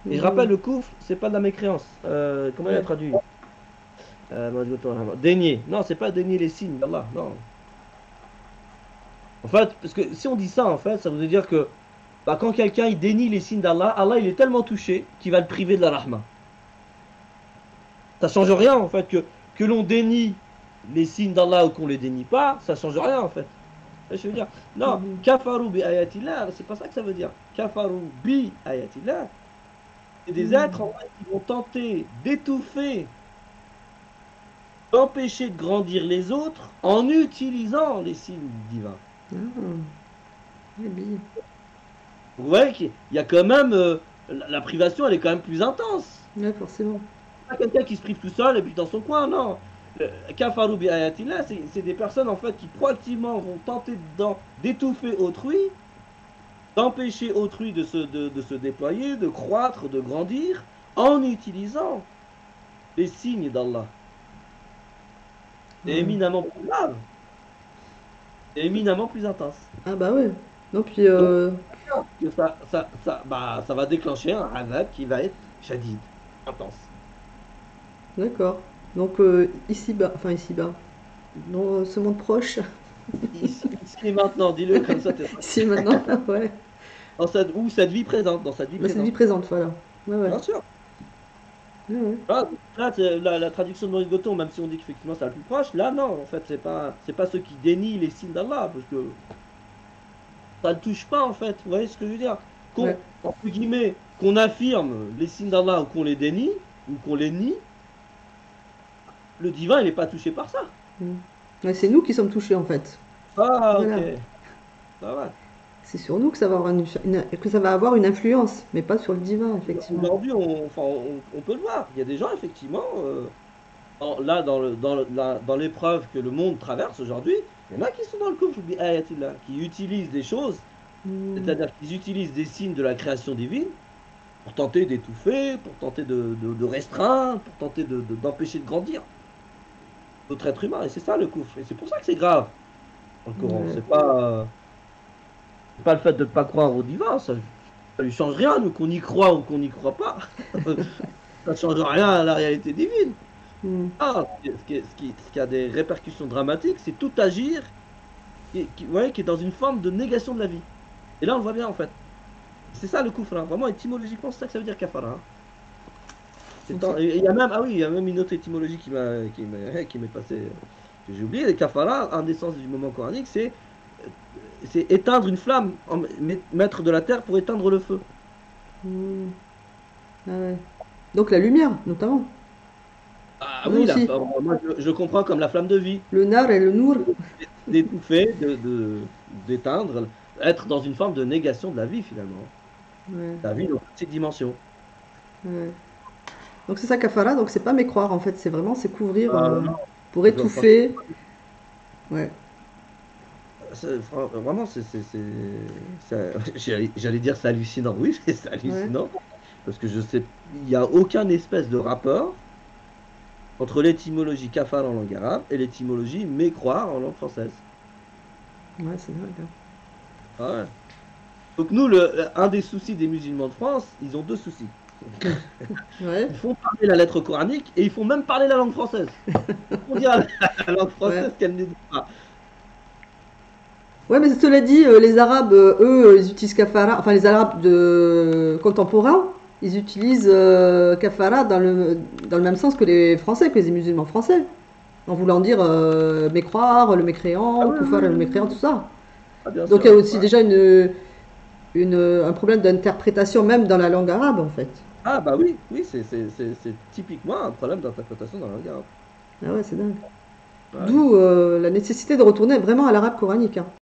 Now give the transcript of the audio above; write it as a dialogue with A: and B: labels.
A: Et je rappelle,
B: Mhm.
A: le kufr, c'est pas de la mécréance. Comment il a
B: Ouais.
A: traduit? Dénier. Non, c'est pas dénier les signes d'Allah. Non. En fait, parce que si on dit ça, en fait, ça veut dire que bah, quand quelqu'un il dénie les signes d'Allah, Allah il est tellement touché qu'il va le priver de la rahma. Ça change rien, en fait, que l'on dénie les signes d'Allah ou qu'on les dénie pas, ça change rien, en fait. Je veux dire, non,
B: Mhm.
A: kafaru bi ayatillah, c'est pas ça que ça veut dire. Kafaru bi ayatillah, c'est des êtres en
B: Mhm.
A: fait, qui vont tenter d'étouffer, d'empêcher de grandir les autres en utilisant les signes divins.
B: Ah, eh bien.
A: Vous voyez qu'il y a quand même, la privation, elle est quand même plus intense.
B: Ouais, forcément.
A: Pas quelqu'un qui se prive tout seul et puis dans son coin, non. Kafaru bi ayatillah, c'est des personnes en fait qui proactivement vont tenter d'étouffer autrui, d'empêcher autrui de se déployer, de croître, de grandir, en utilisant les signes d'Allah. C'est
B: Ouais.
A: éminemment plus grave, c'est éminemment plus intense.
B: Ah bah ouais. Non, puis
A: Donc, que ça va déclencher un azab qui va être shadid, intense.
B: d'accord. Donc ici-bas, enfin ici-bas, dans ce monde proche,
A: Ici et maintenant, dis-le comme ça,
B: ici maintenant, ouais.
A: ou cette vie présente, dans cette vie
B: Bah, c'est une vie
A: présente.
B: présente, voilà. Ouais, ouais.
A: Bien sûr.
B: Ouais, ouais.
A: Là, la traduction de Maurice Goton, même si on dit qu'effectivement c'est la plus proche, là non, en fait, c'est pas ceux qui dénient les signes d'Allah, parce que ça ne touche pas, en fait. Vous voyez ce que je veux dire?
B: Ouais.
A: Entre guillemets, qu'on affirme les signes d'Allah ou qu'on les dénie, ou qu'on les nie, le divin, il n'est pas touché par ça.
B: Mm. Ouais, c'est nous qui sommes touchés en fait.
A: Ah, ok.
B: Voilà.
A: Ça va.
B: C'est sur nous que ça va avoir que ça va avoir une influence, mais pas sur le divin, effectivement.
A: Aujourd'hui, enfin, on peut le voir. Il y a des gens, effectivement, là, dans l'épreuve que le monde traverse aujourd'hui, il y en a qui sont dans le kufr bi ayatillah, qui utilisent des choses,
B: Mm.
A: c'est-à-dire qu'ils utilisent des signes de la création divine pour tenter d'étouffer, pour tenter de restreindre, pour tenter d'empêcher de grandir d'autres êtres humains. Et c'est ça le kufr. Et c'est pour ça que c'est grave dans le Coran.
B: Ouais.
A: C'est pas le fait de ne pas croire au divin, ça lui change rien, nous qu'on y croit ou qu'on n'y croit pas. Ça ne change rien à la réalité divine.
B: Mm.
A: Ah, ce qui a des répercussions dramatiques, c'est tout agir ouais, qui est dans une forme de négation de la vie. Et là, on le voit bien en fait. C'est ça le kufr, hein. Vraiment, étymologiquement, c'est ça que ça veut dire kafara, hein.
B: Donc c'est
A: Et il y a même, ah oui, il y a même une autre étymologie qui m'est passée, que j'ai oublié. Les kafara, un des sens du moment coranique, c'est éteindre une flamme, mettre de la terre pour éteindre le feu.
B: mm. Ah ouais. Donc la lumière, notamment.
A: Ah
B: Nous
A: oui,
B: aussi.
A: moi je comprends comme la flamme de vie,
B: Le nar et le nour.
A: d'étouffer, d'éteindre, être dans une forme de négation de la vie finalement.
B: Ouais,
A: La vie dans toutes ses dimensions.
B: ouais. Donc c'est ça kafara, donc c'est pas mécroire en fait, c'est vraiment c'est couvrir
A: Non,
B: pour
A: franchement,
B: étouffer. Ouais.
A: vraiment, j'allais dire c'est hallucinant. Oui, c'est
B: Ouais.
A: hallucinant. Parce que je sais, il n'y a aucun espèce de rapport entre l'étymologie kafar en langue arabe et l'étymologie mécroire en langue française.
B: Ouais, c'est dingue, hein.
A: Ah ouais. Donc nous, un des soucis des musulmans de France, ils ont deux soucis.
B: Ouais,
A: Ils font parler la lettre coranique et ils font même parler la langue française. On dit à la langue
B: ouais.
A: française qu'elle n'est pas.
B: Ouais, mais cela dit, les Arabes, eux, ils utilisent kafara, enfin les Arabes contemporains, ils utilisent kafara dans le même sens que les Français, que les musulmans français, en voulant dire mécroire, le
A: Ah
B: mécréant,
A: oui,
B: koufar,
A: oui,
B: le
A: oui,
B: mécréant,
A: oui.
B: tout ça.
A: Ah, bien
B: Donc il y
A: sûr.
B: a aussi
A: Ouais.
B: déjà un problème d'interprétation, même dans la langue arabe, en fait.
A: Ah bah oui, oui, c'est typiquement un problème d'interprétation dans la langue arabe.
B: Ah ouais, c'est dingue.
A: Ouais.
B: D'où la nécessité de retourner vraiment à l'arabe coranique, hein.